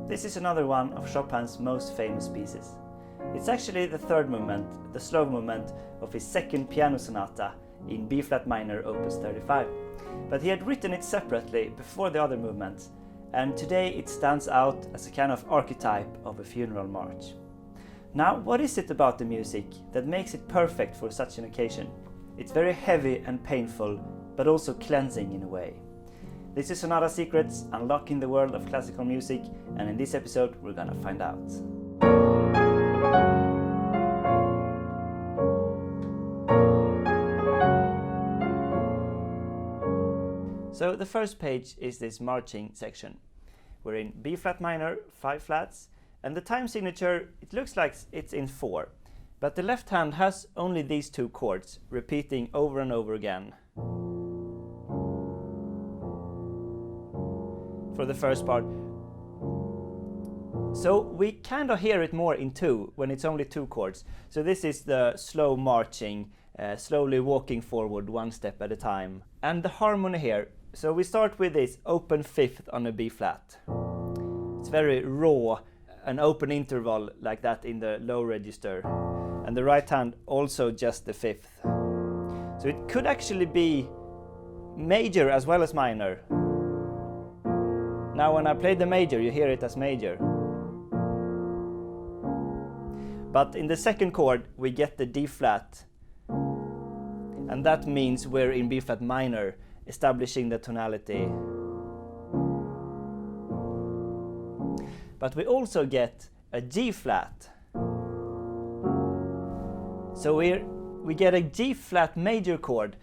This is another one of Chopin's most famous pieces. It's actually the third movement, the slow movement of his second piano sonata in B-flat minor opus 35. But he had written it separately before the other movements, and today it stands out as a kind of archetype of a funeral march. Now, what is it about the music that makes it perfect for such an occasion? It's very heavy and painful, but also cleansing in a way. This is Sonata Secrets, unlocking the world of classical music, and in this episode we're gonna find out. So the first page is this marching section. We're in B-flat minor, 5 flats, and the time signature, it looks like it's in 4. But the left hand has only these 2 chords, repeating over and over again. For the first part. So we kind of hear it more in 2 when it's only 2 chords. So this is the slow marching, slowly walking forward 1 step at a time. And the harmony here. So we start with this open 5th on a B flat. It's very raw, an open interval like that in the low register. And the right hand also just the 5th. So it could actually be major as well as minor. Now when I play the major, you hear it as major. But in the second chord, we get the D flat. And that means we're in B flat minor, establishing the tonality. But we also get a G flat. So we get a G flat major chord.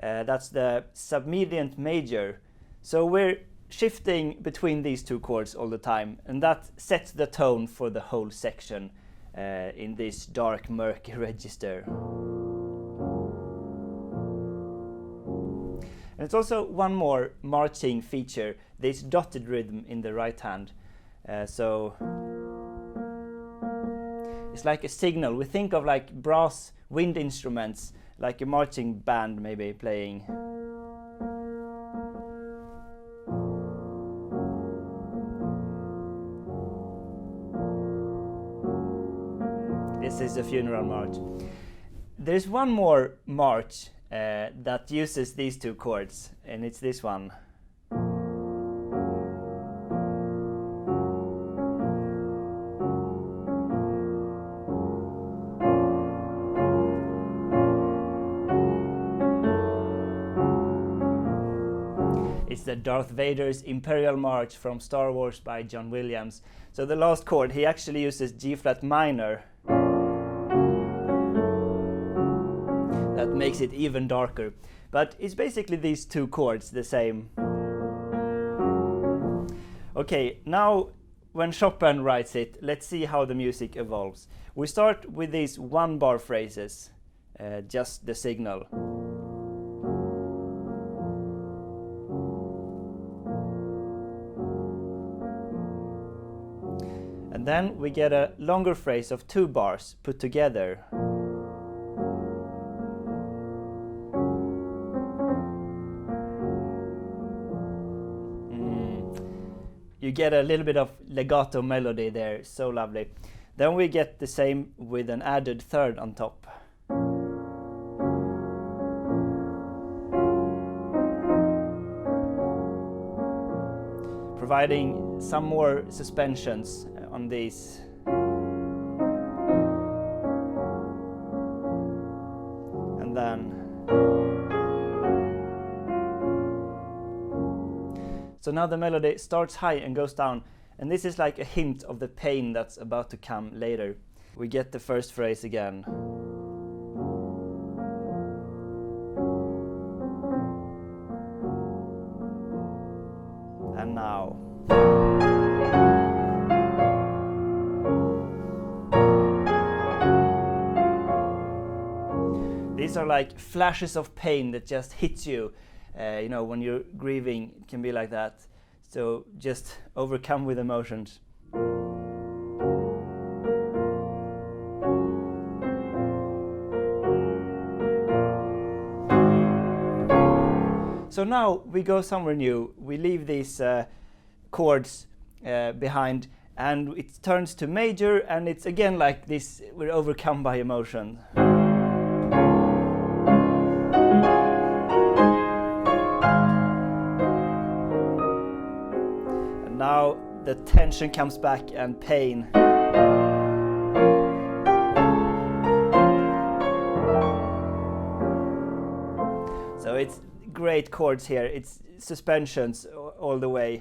That's the submediant major. So we're shifting between these 2 chords all the time, and that sets the tone for the whole section in this dark, murky register. And it's also one more marching feature, this dotted rhythm in the right hand. So it's like a signal. We think of like brass wind instruments, like a marching band maybe playing. This is a funeral march. There's one more march that uses these 2 chords, and it's this one. It's the Darth Vader's Imperial March from Star Wars by John Williams. So the last chord, he actually uses G flat minor. That makes it even darker. But it's basically these 2 chords, the same. Okay, now when Chopin writes it, let's see how the music evolves. We start with these 1-bar phrases, just the signal. And then we get a longer phrase of 2 bars put together. You get a little bit of legato melody there, so lovely. Then we get the same with an added 3rd on top. Providing some more suspensions on these. And then. So now the melody starts high and goes down, and this is like a hint of the pain that's about to come later. We get the first phrase again. And now. These are like flashes of pain that just hits you. You know, when you're grieving, it can be like that. So just overcome with emotions. So now we go somewhere new. We leave these chords behind, and it turns to major, and it's again like this, we're overcome by emotion. And now the tension comes back and pain. So it's great chords here, it's suspensions all the way.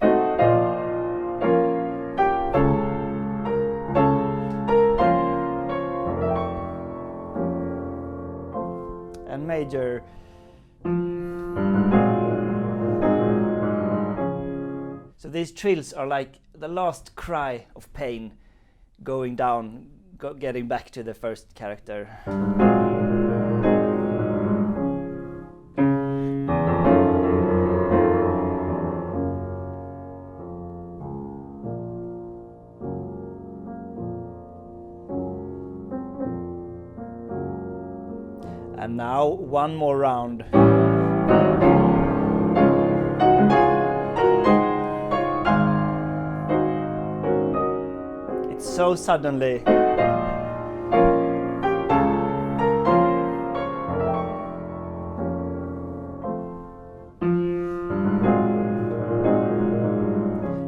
And major. So these trills are like the last cry of pain, going down, getting back to the first character. And now one more round. It's so suddenly.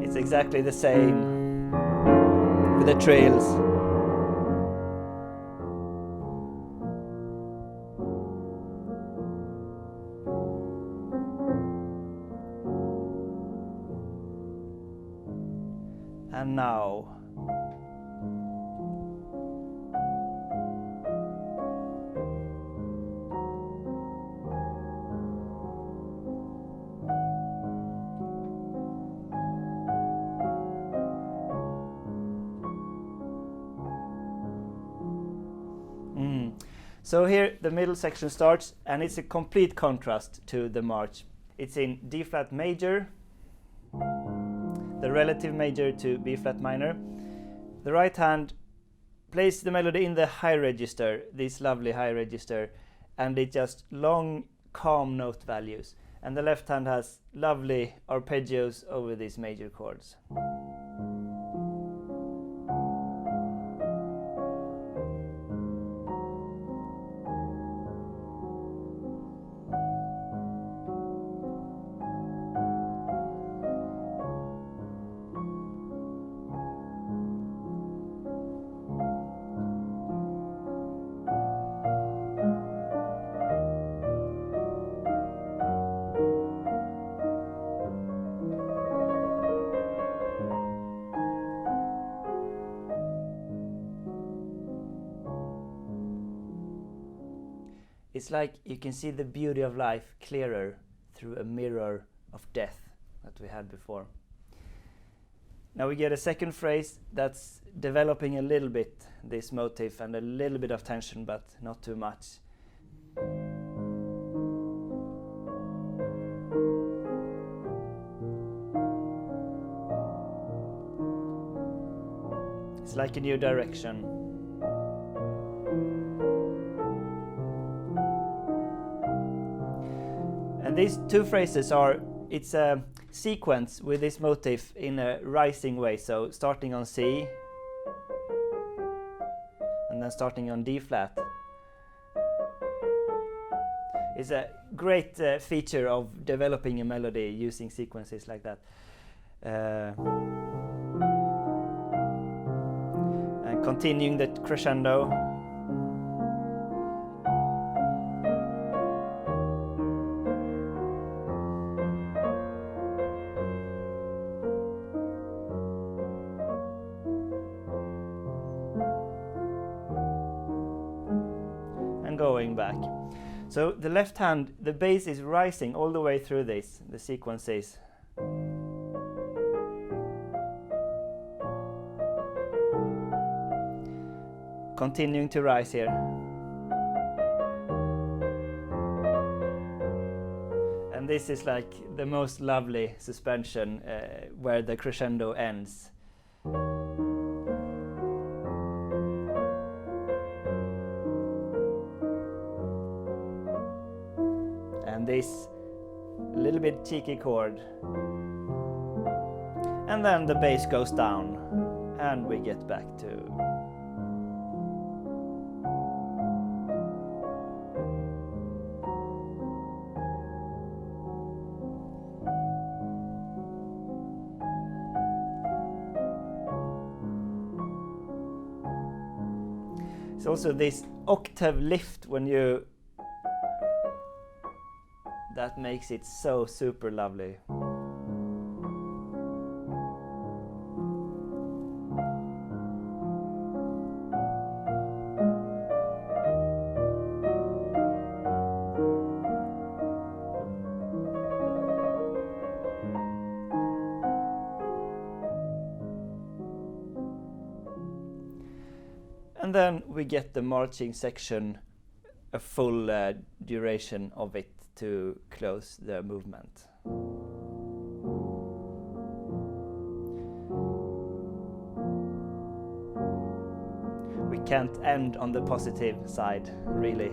It's exactly the same with the trills. And now So here the middle section starts, and it's a complete contrast to the march. It's in D flat major, the relative major to B flat minor. The right hand plays the melody in the high register, this lovely high register, and it's just long, calm note values. And the left hand has lovely arpeggios over these major chords. It's like you can see the beauty of life clearer through a mirror of death that we had before. Now we get a second phrase that's developing a little bit this motif and a little bit of tension, but not too much. It's like a new direction. And these two phrases are, it's a sequence with this motif in a rising way, so starting on C and then starting on D flat. It's a great feature of developing a melody using sequences like that. And continuing the crescendo. Going back. So the left hand, the bass is rising all the way through this, the sequences. Continuing to rise here. And this is like the most lovely suspension where the crescendo ends. This little bit cheeky chord, and then the bass goes down and we get back to it's also this octave lift when you that makes it so super lovely. And then we get the marching section, a full duration of it to close the movement. We can't end on the positive side, really.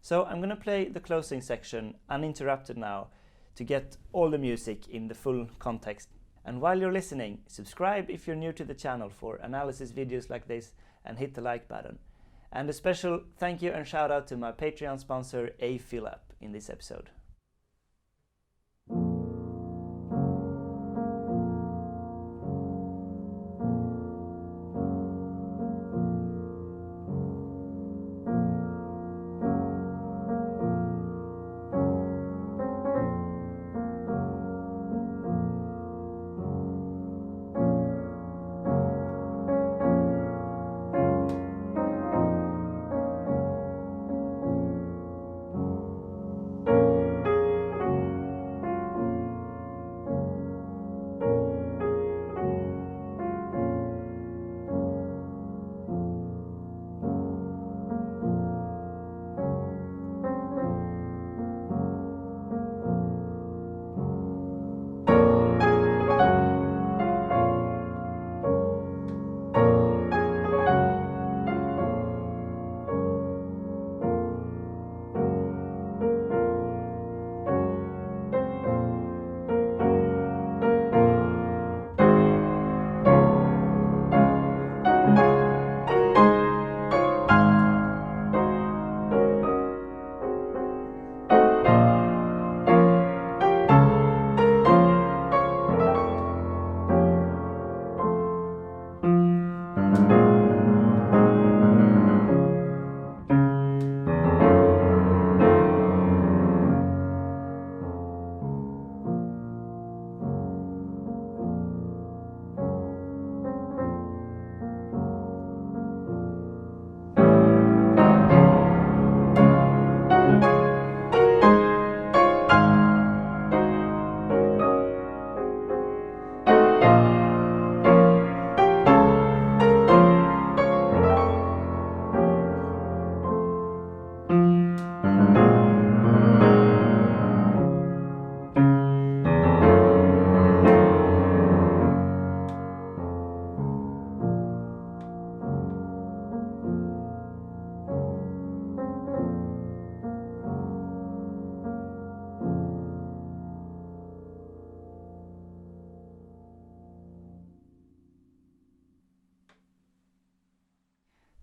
So I'm gonna play the closing section uninterrupted now to get all the music in the full context. And while you're listening, subscribe if you're new to the channel for analysis videos like this, and hit the like button. And a special thank you and shout out to my Patreon sponsor Philip in this episode.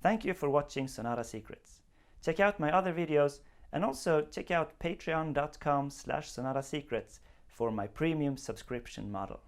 Thank you for watching Sonata Secrets. Check out my other videos and also check out patreon.com/sonatasecrets for my premium subscription model.